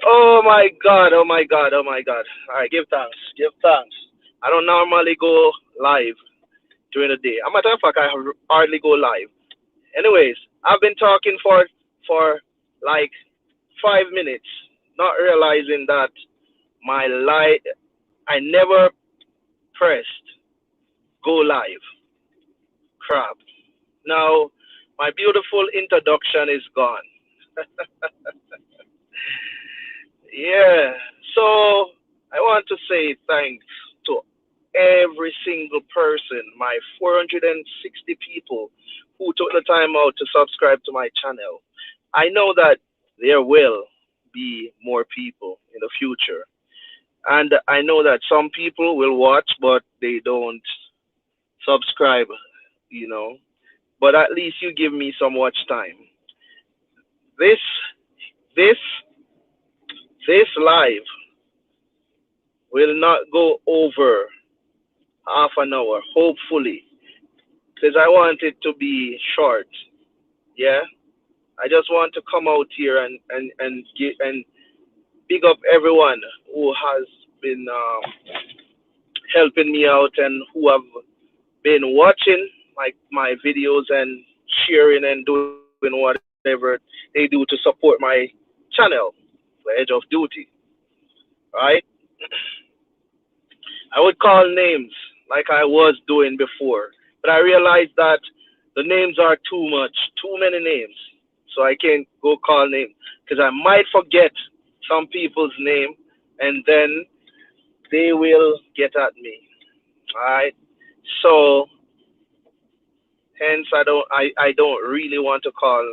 Oh my God, oh my God, oh my God. All right, give thanks, give thanks. I don't normally go live during the day. As a matter of fact, I hardly go live. Anyways, I've been talking for like 5 minutes, not realizing that my live, I never pressed go live. Crap. Now, my beautiful introduction is gone. Yeah. So I want to say thanks to every single person, my 460 people who took the time out to subscribe to my channel. I know that there will be more people in the future. And I know that some people will watch, but they don't subscribe, you know. But at least you give me some watch time. This, this, this live will not go over half an hour, hopefully, because I want it to be short. Yeah, I just want to come out here and big up everyone who has been helping me out and who have been watching my videos and sharing and doing whatever they do to support my channel, the Edge of Duty. Right? I would call names like I was doing before, but I realized that the names are too much, too many names. So I can't go call names because I might forget some people's name and then they will get at me. All right. So hence I don't really want to call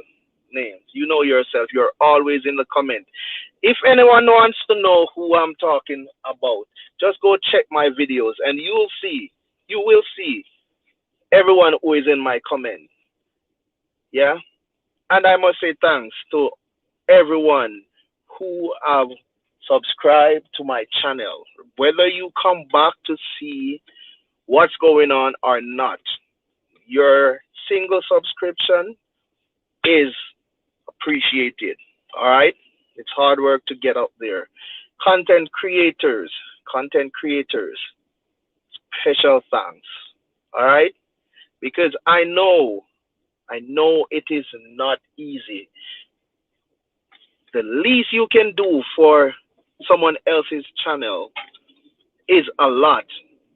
names. You know yourself. You're always in the comment. If anyone wants to know who I'm talking about, just go check my videos and you will see everyone who is in my comment. Yeah? And I must say thanks to everyone who have subscribed to my channel. Whether you come back to see what's going on or not, your single subscription is appreciated. All right? It's hard work to get up there. Content creators, content creators, special thanks. All right? Because I know it is not easy. The least you can do for someone else's channel is a lot,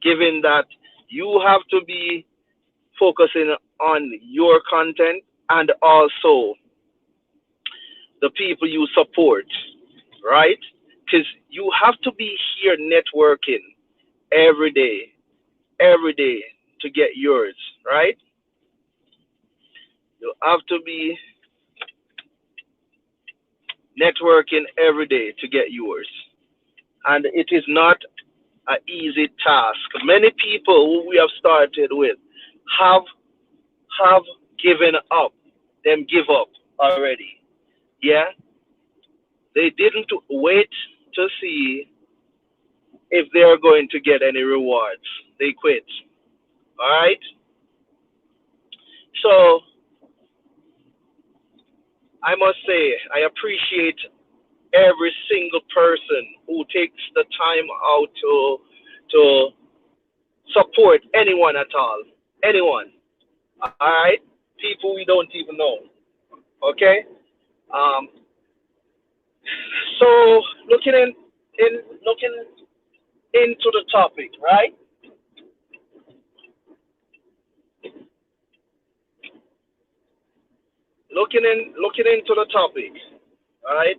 given that you have to be focusing on your content and also the people you support, right? Because you have to be here networking every day, every day to get yours, right? You have to be networking every day to get yours. And it is not an easy task. Many people who we have started with have have given up. Them give up already. Yeah? They didn't wait to see if they are going to get any rewards. They quit. All right? So I must say I appreciate every single person who takes the time out to support anyone at all. Anyone. All right? People we don't even know. Okay? Um, so looking into the topic, right? Looking into the topic, all right?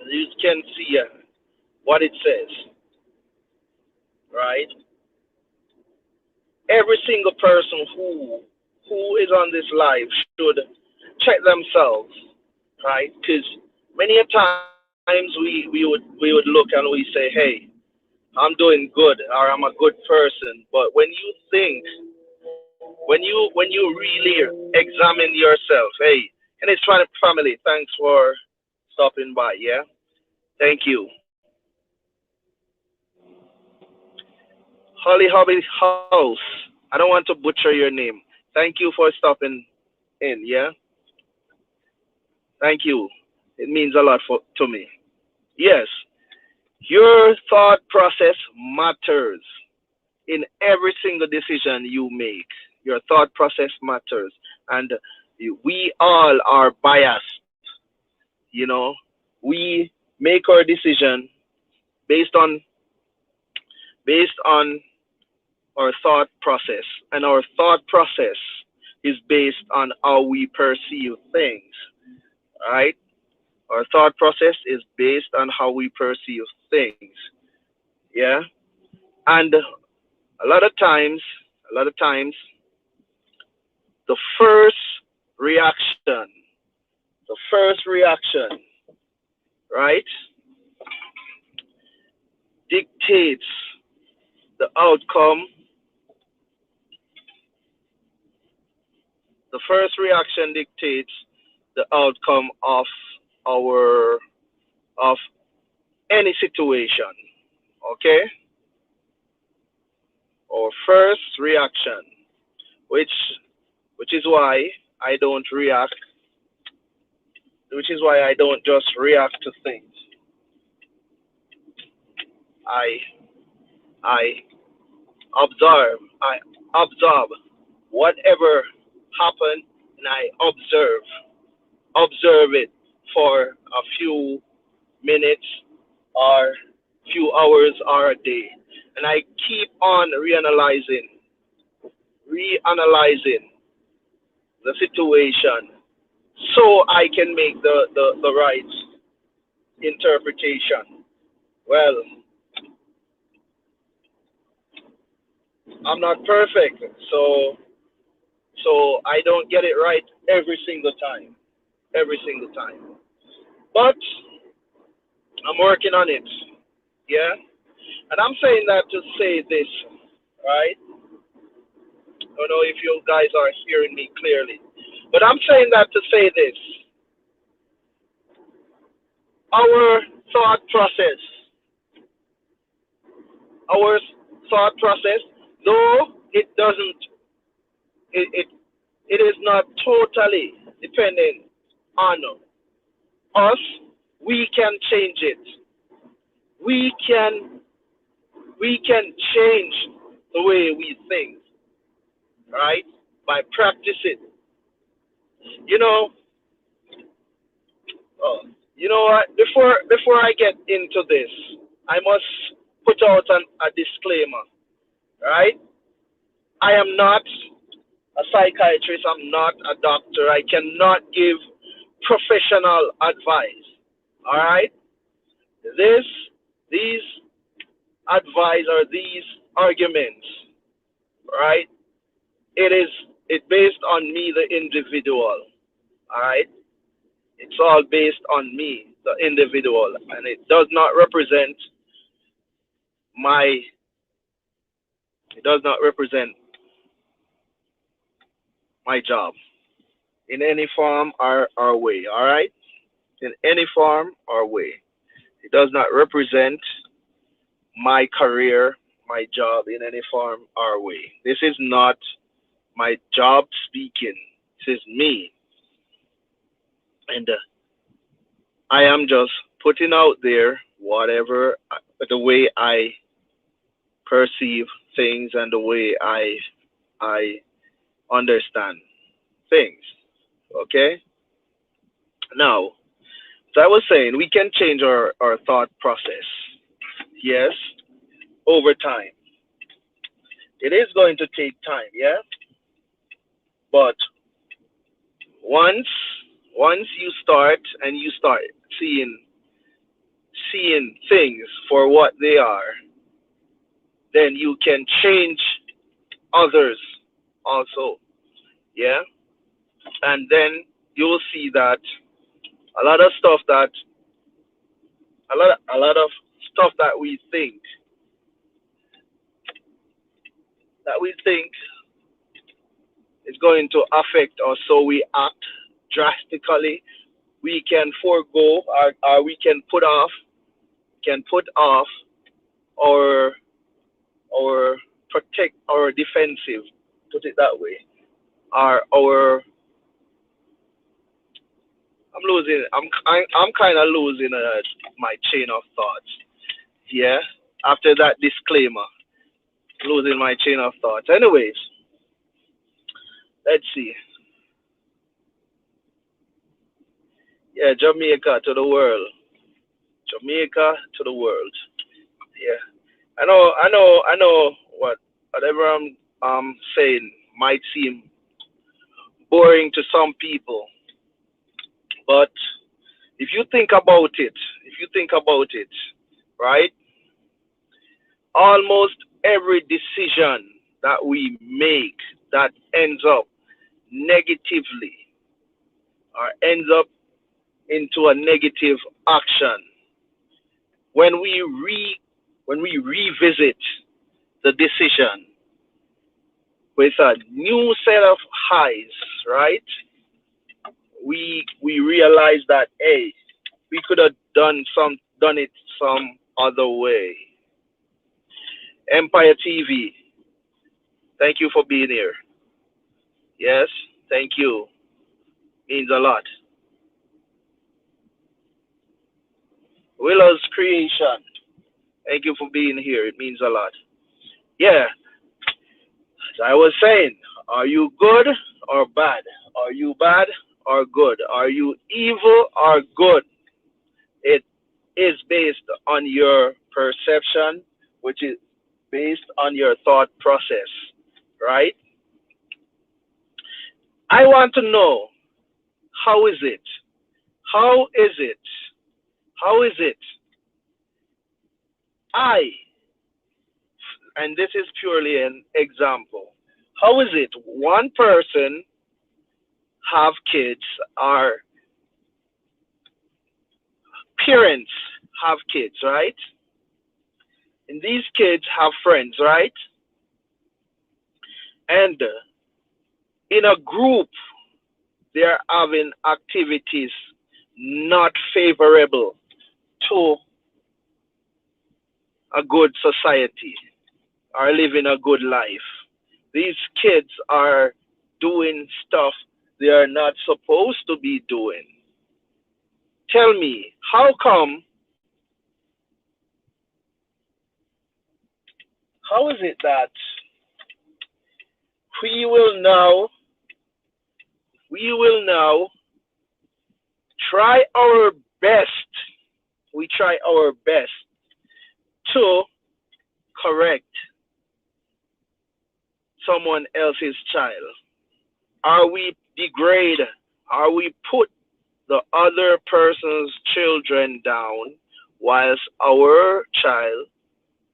You can see what it says, right? Every single person who is on this live should check themselves, right? Because many a times we would look and we say, hey, I'm doing good or I'm a good person. But when you think, when you really examine yourself, hey, and it's family, thanks for stopping by. Yeah, thank you, Holly Hobby House. I don't want to butcher your name. Thank you for stopping in. Yeah, thank you. It means a lot to me. Yes, your thought process matters in every single decision you make. Your thought process matters, and we all are biased. You know, we make our decision based on based on our thought process, and our thought process is based on how we perceive things. Right? Our thought process is based on how we perceive things. Yeah, and a lot of times, a lot of times, the first reaction, the first reaction, right, dictates the outcome. The first reaction dictates the outcome our of any situation. Okay, our first reaction, which which is why I don't react. Which is why I don't just react to things. I I I observe whatever happened, and I observe it for a few minutes or few hours or a day, and I keep on reanalyzing the situation so I can make the right interpretation. Well, I'm not perfect, so I don't get it right every single time. Every single time. But I'm working on it. Yeah? And I'm saying that to say this, right? I don't know if you guys are hearing me clearly. But I'm saying that to say this. Our thought process, our thought process, though it doesn't, it, it, it is not totally dependent on us, we can change it. We can we can change the way we think, right? By practicing. You know, uh, you know what? Before I get into this, I must put out a disclaimer, right? I am not a psychiatrist. I'm not a doctor. I cannot give professional advice. All right? This these advice or these arguments, right? It is it based on me, the individual. All right, it's all based on me, the individual, and it does not represent my. It does not represent my job in any form or way. All right, in any form or way, it does not represent my career, my job in any form or way. This is not my job speaking. This is me, and I am just putting out there whatever the way I perceive things and the way I understand things. Okay? Now, as I was saying, we can change our thought process. Yes, over time. It is going to take time, yeah? But once once you start and you start seeing seeing things for what they are, then you can change others also. Yeah? And then you will see that a lot of stuff that a lot of stuff that we think is going to affect us, so we act drastically. We can forego, or we can put off our our protect our defensive, put it that way, our I'm losing. I'm kind of losing my chain of thoughts. Yeah. After that disclaimer, losing my chain of thoughts. Anyways, let's see. Yeah, Jamaica to the world. Jamaica to the world. Yeah. I know whatever I'm saying might seem boring to some people, but if you think about it, if you think about it, right? Almost every decision that we make that ends up negatively or ends up into a negative action when we revisit the decision with a new set of eyes, right? We realize that hey, we could have done it some other way. Empire TV, thank you for being here. Yes, thank you. Means a lot. Willow's creation, thank you for being here. It means a lot. Yeah, as I was saying, are you good or bad? Are you bad or good? Are you evil or good? It is based on your perception, which is based on your thought process, right? I want to know, how is it? How is it? How is it? I, and this is purely an example. How is it one person have kids or parents have kids, right? And these kids have friends, right? And in a group, they're having activities not favorable to a good society or living a good life. These kids are doing stuff they are not supposed to be doing. Tell me, how is it that we will now, we will now try our best, we try our best to correct someone else's child? Are we degrade? Are we put the other person's children down whilst our child,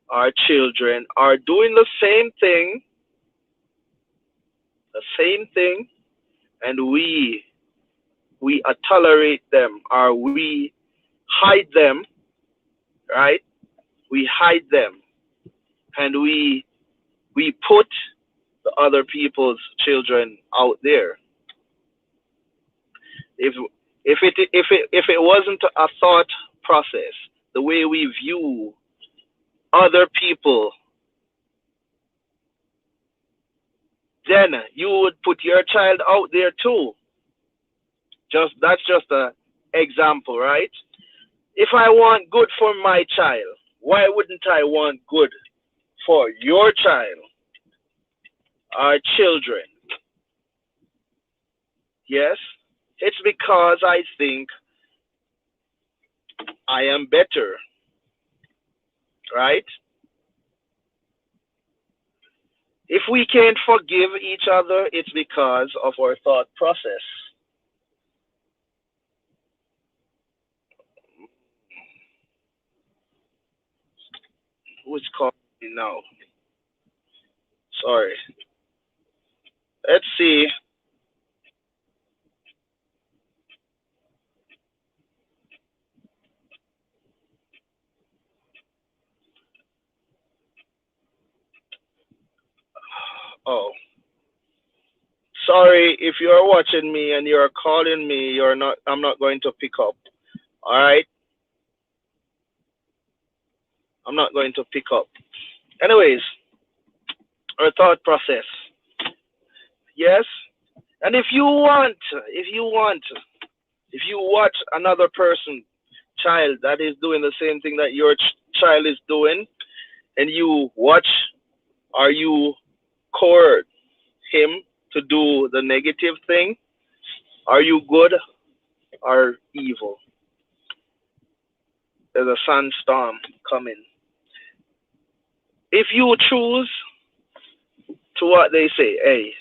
our children are doing the same thing, and we tolerate them or we hide them, right? We hide them and we put the other people's children out there. If if it wasn't a thought process, the way we view other people, then you would put your child out there too. Just that's just a example, right? If I want good for my child, why wouldn't I want good for your child, our children? Yes, it's because I think I am better, right? If we can't forgive each other, it's because of our thought process. Who's calling me now? Sorry. Let's see. Oh, sorry if you're watching me and you're calling me. You're not. I'm not going to pick up. All right. I'm not going to pick up. Anyways, our thought process. Yes. And if you want, If you watch another person, child, that is doing the same thing that your child is doing, and you watch or you court him to do the negative thing, are you good or evil? There's a sandstorm coming. If you choose to what they say, hey,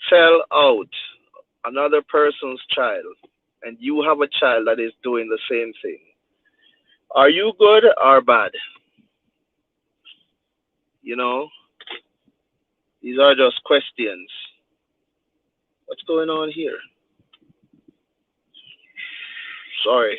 sell out another person's child, and you have a child that is doing the same thing, are you good or bad? You know, these are just questions. What's going on here? Sorry.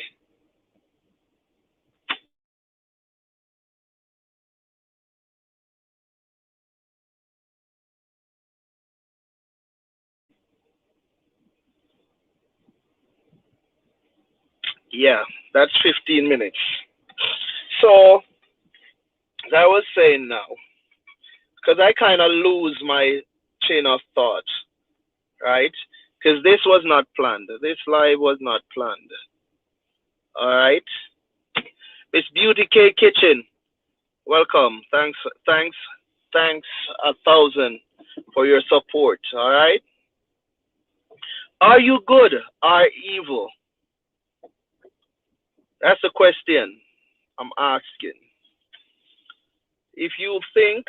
Yeah, that's 15 minutes. So, as I was saying now, because I kind of lose my chain of thought, right? Because this was not planned. This live was not planned. All right. Miss Beauty Cake Kitchen, welcome. Thanks 1,000 for your support. All right. Are you good or evil? That's the question I'm asking. If you think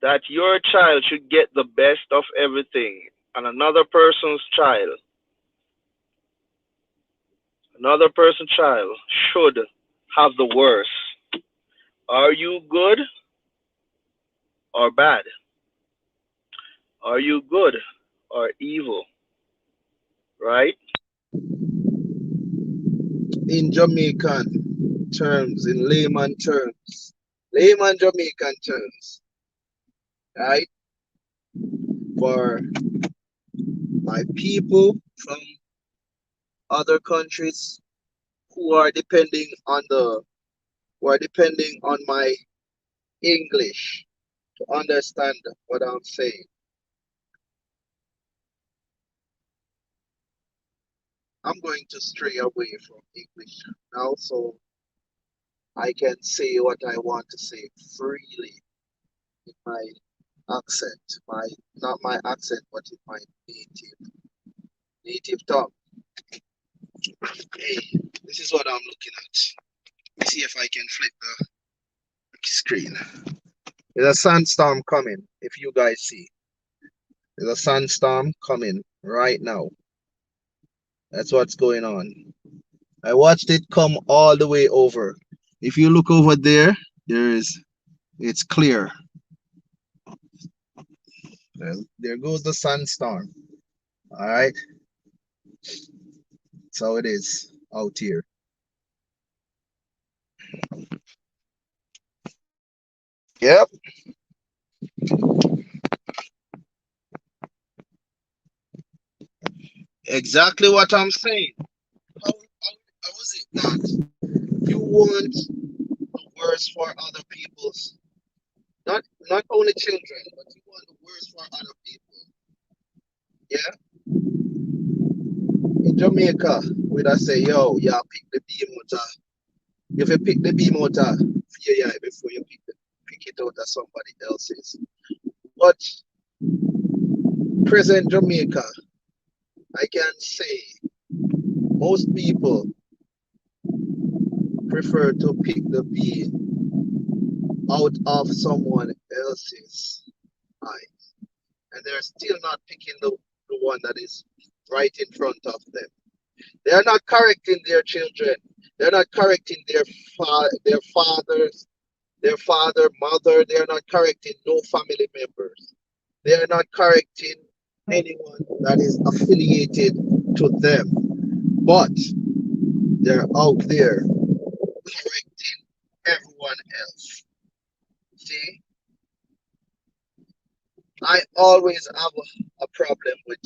that your child should get the best of everything and another person's child should have the worst, are you good or bad? Are you good or evil? Right? In Jamaican terms, in layman Jamaican terms, right? For my people from other countries who are depending on my English to understand what I'm saying. I'm going to stray away from English now so I can say what I want to say freely in my accent, my not my accent, but in my native tongue. Hey, this is what I'm looking at. Let me see if I can flip the screen. There's a sandstorm coming, if you guys see. There's a sandstorm coming right now. That's what's going on. I watched it come all the way over. If you look over there, it's clear. There goes the sandstorm. All right, that's how it is out here. Yep, exactly what I'm saying. How is it that you want the worst for other people's, not only children, but you want the worst for other people? Yeah, in Jamaica, we'd say, yo, yeah, pick the beam motor. You have to pick the beam motor for your eye before you pick it out of somebody else's. But present Jamaica, I can say most people prefer to pick the beam out of someone else's eye. And they're still not picking the one that is right in front of them. They are not correcting their children. They're not correcting their fathers, their father, mother. They are not correcting no family members. They are not correcting anyone that is affiliated to them. But they're out there correcting everyone else. See, I always have a problem with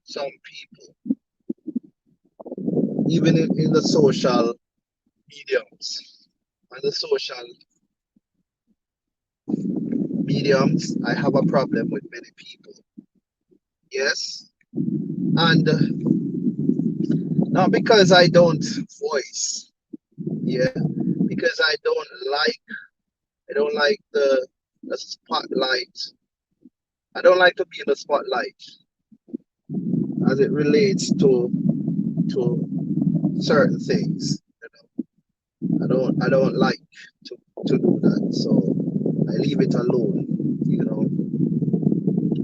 some people, even in the social mediums. And the social mediums, I have a problem with many people. Yes, and not because I don't voice, yeah, because I don't like the spotlight. I don't like to be in the spotlight as it relates to certain things. I don't like to do that. So I leave it alone, you know.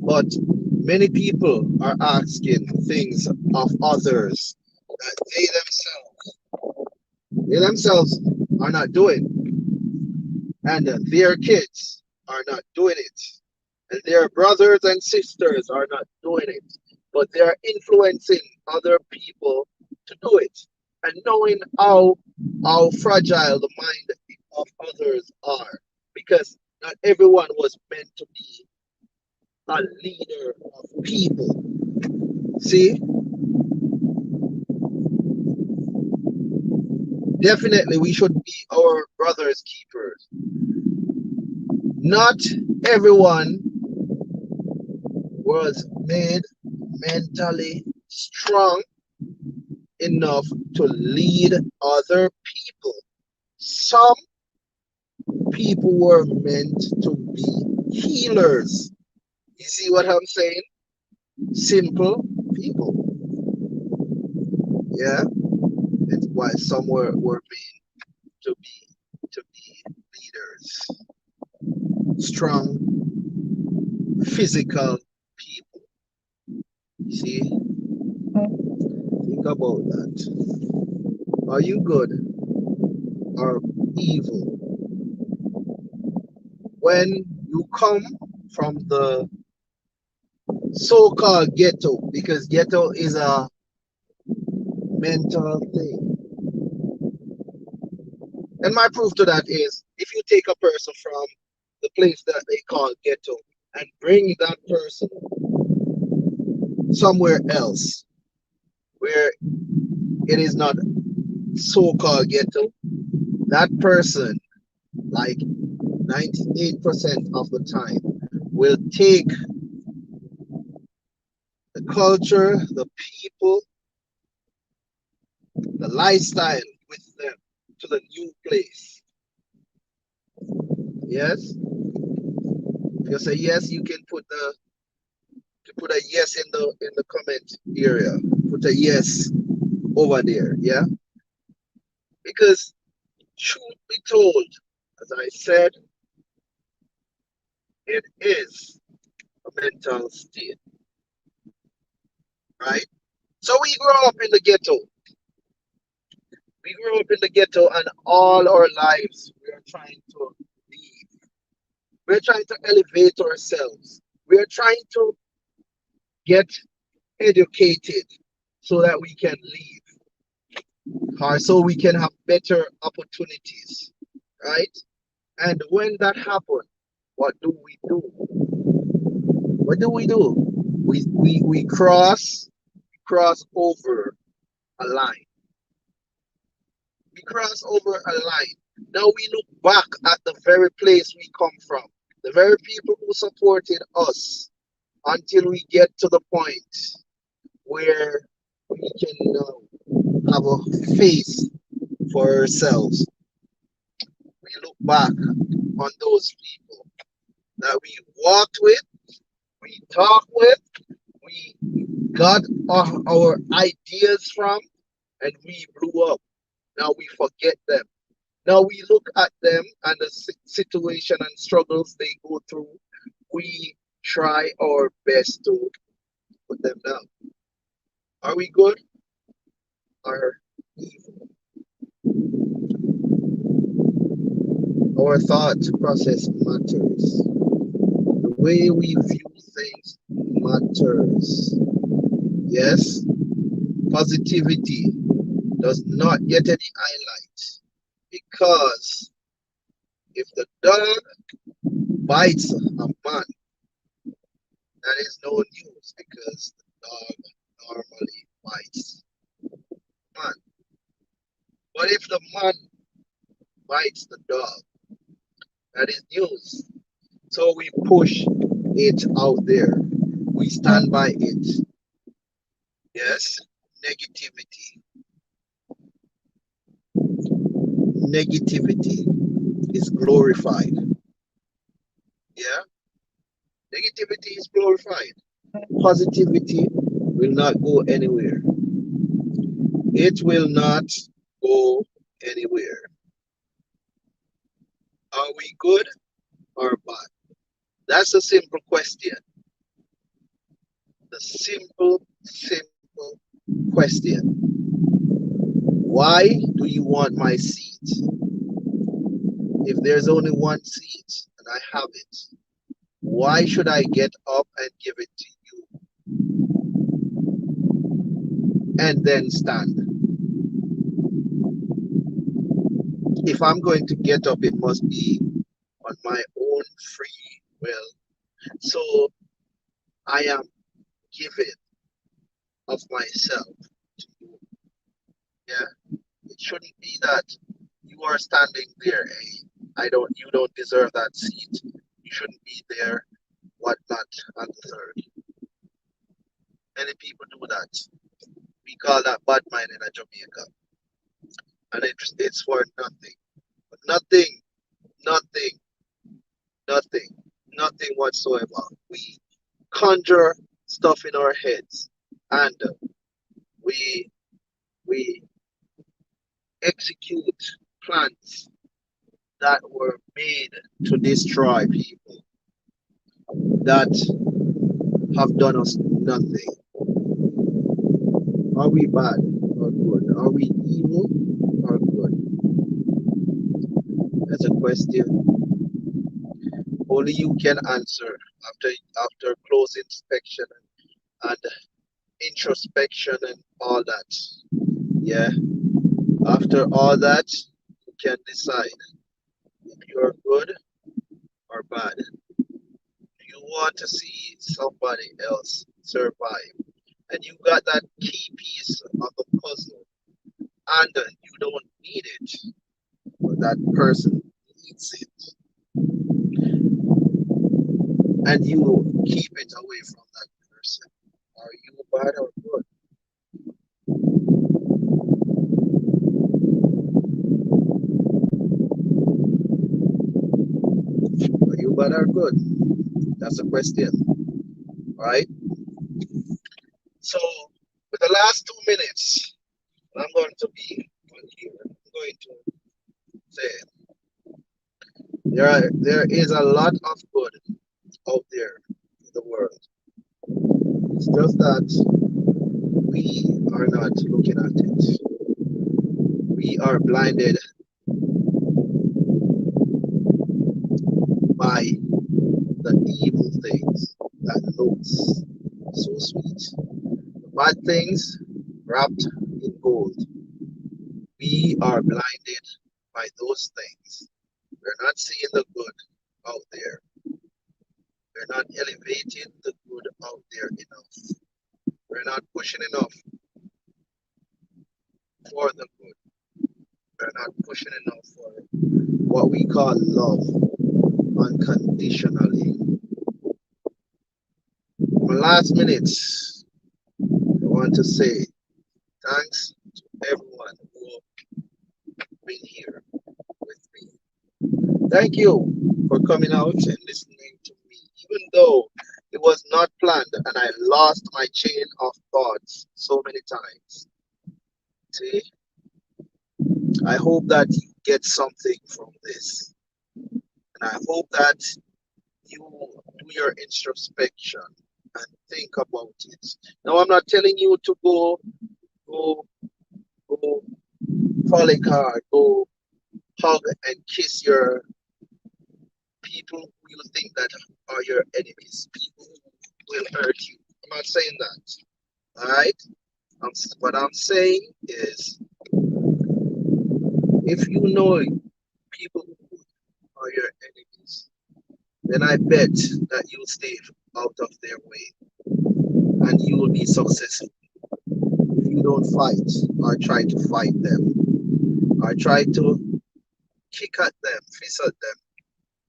But many people are asking things of others that they themselves are not doing, and their kids are not doing it, and their brothers and sisters are not doing it, but they are influencing other people to do it, and knowing how fragile the mind of others are, because not everyone was meant to be a leader of people. See, definitely we should be our brother's keepers. Not everyone was made mentally strong enough to lead other people. Some people were meant to be healers. You see what I'm saying? Simple people. Yeah. It's why some were made to be leaders. Strong physical people. You see? Think about that. Are you good or evil? When you come from the so-called ghetto, because ghetto is a mental thing. And my proof to that is if you take a person from the place that they call ghetto and bring that person somewhere else where it is not so-called ghetto, that person, like 98% of the time, will take the culture, the people, the lifestyle with them to the new place. Yes? If you say yes, you can put a yes in the comment area. Put a yes over there. Yeah? Because truth be told, as I said, it is a mental state, right? So we grow up in the ghetto. We grew up in the ghetto, and all our lives we are trying to leave. We're trying to elevate ourselves. We are trying to get educated so that we can leave, or so we can have better opportunities, right? And when that happens, what do we do? What do we do? We cross over a line. We cross over a line. Now we look back at the very place we come from, the very people who supported us until we get to the point where we can now have a face for ourselves. We look back on those people that we walked with, we talked with, we got our ideas from, and we blew up. Now we forget them. Now we look at them and the situation and struggles they go through. We try our best to put them down. Are we good or evil? Our thought process matters. The way we view things matters. Yes, positivity does not get any highlight because if the dog bites a man, that is no news because the dog normally bites man. But if the man bites the dog, that is news. So we push it out there. We stand by it. Yes, negativity. Negativity is glorified. Yeah, negativity is glorified. Positivity will not go anywhere. It will not go anywhere. Are we good or bad? That's a simple question. The simple question. Why do you want my seat? If there's only one seat and I have it, why should I get up and give it to you and then stand? If I'm going to get up, it must be on my own free will. So I am giving of myself to you. Yeah. It shouldn't be that you are standing there. Hey, you don't deserve that seat. You shouldn't be there. Whatnot and the third. Many people do that. We call that bad mind in a Jamaica, and it's for nothing, nothing, nothing, nothing, nothing whatsoever. We conjure stuff in our heads, and we we execute plans that were made to destroy people that have done us nothing. Are we bad or good? Are we evil or good? That's a question only you can answer after close inspection and introspection and all that. Yeah. After all that, you can decide if you're good or bad. Do you want to see somebody else survive? And you got that key piece of the puzzle, and you don't need it, but that person needs it, and you keep it away from that person. Are you bad or good? Are you bad or good? That's a question, right? So, with the last 2 minutes, I'm going to be on here. I'm going to say there is a lot of good out there in the world. It's just that we are not looking at it. We are blinded by the evil things that looks so sweet. The bad things wrapped in gold. We are blinded by those things. We're not seeing the good out there. We're not elevating the good out there enough. We're not pushing enough for the good. We're not pushing enough for what we call love unconditionally. My last minutes, I want to say thanks to everyone who have been here with me. Thank you for coming out and listening to me, even though it was not planned and I lost my chain of thoughts so many times. See, I hope that you get something from this, and I hope that you do your introspection and think about it. Now, I'm not telling you to go, go, fall a card, go hug and kiss your people who you think that are your enemies, people who will hurt you. I'm not saying that. All right. What I'm saying is, if you know people who are your enemies, then I bet that you'll stay out of their way and you will be successful. If you don't fight or try to fight them or try to kick at them, fist at them,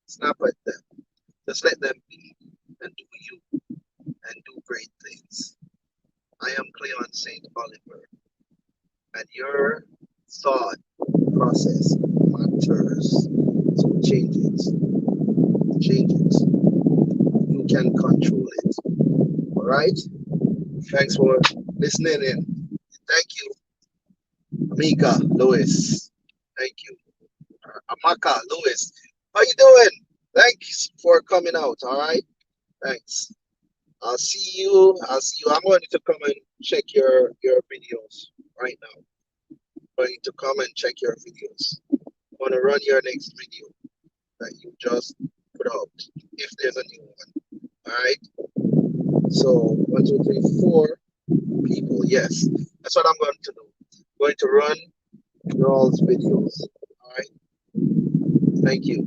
snap at them, just let them be and do you and do great things. I am Cleon St. Oliver, and your thought process matters. So change it. You can control it. All right. Thanks for listening in. Thank you, Amika, Lewis. Thank you, Amaka, Lewis. How you doing? Thanks for coming out. All right. Thanks. I'll see you. I'll see you. I'm going to come and check your videos right now. I'm going to come and check your videos. I'm going to run your next video that you just put out if there's a new one. All right. So 1, 2, 3, 4 people. Yes, that's what I'm going to do. I'm going to run your all's videos. All right. Thank you.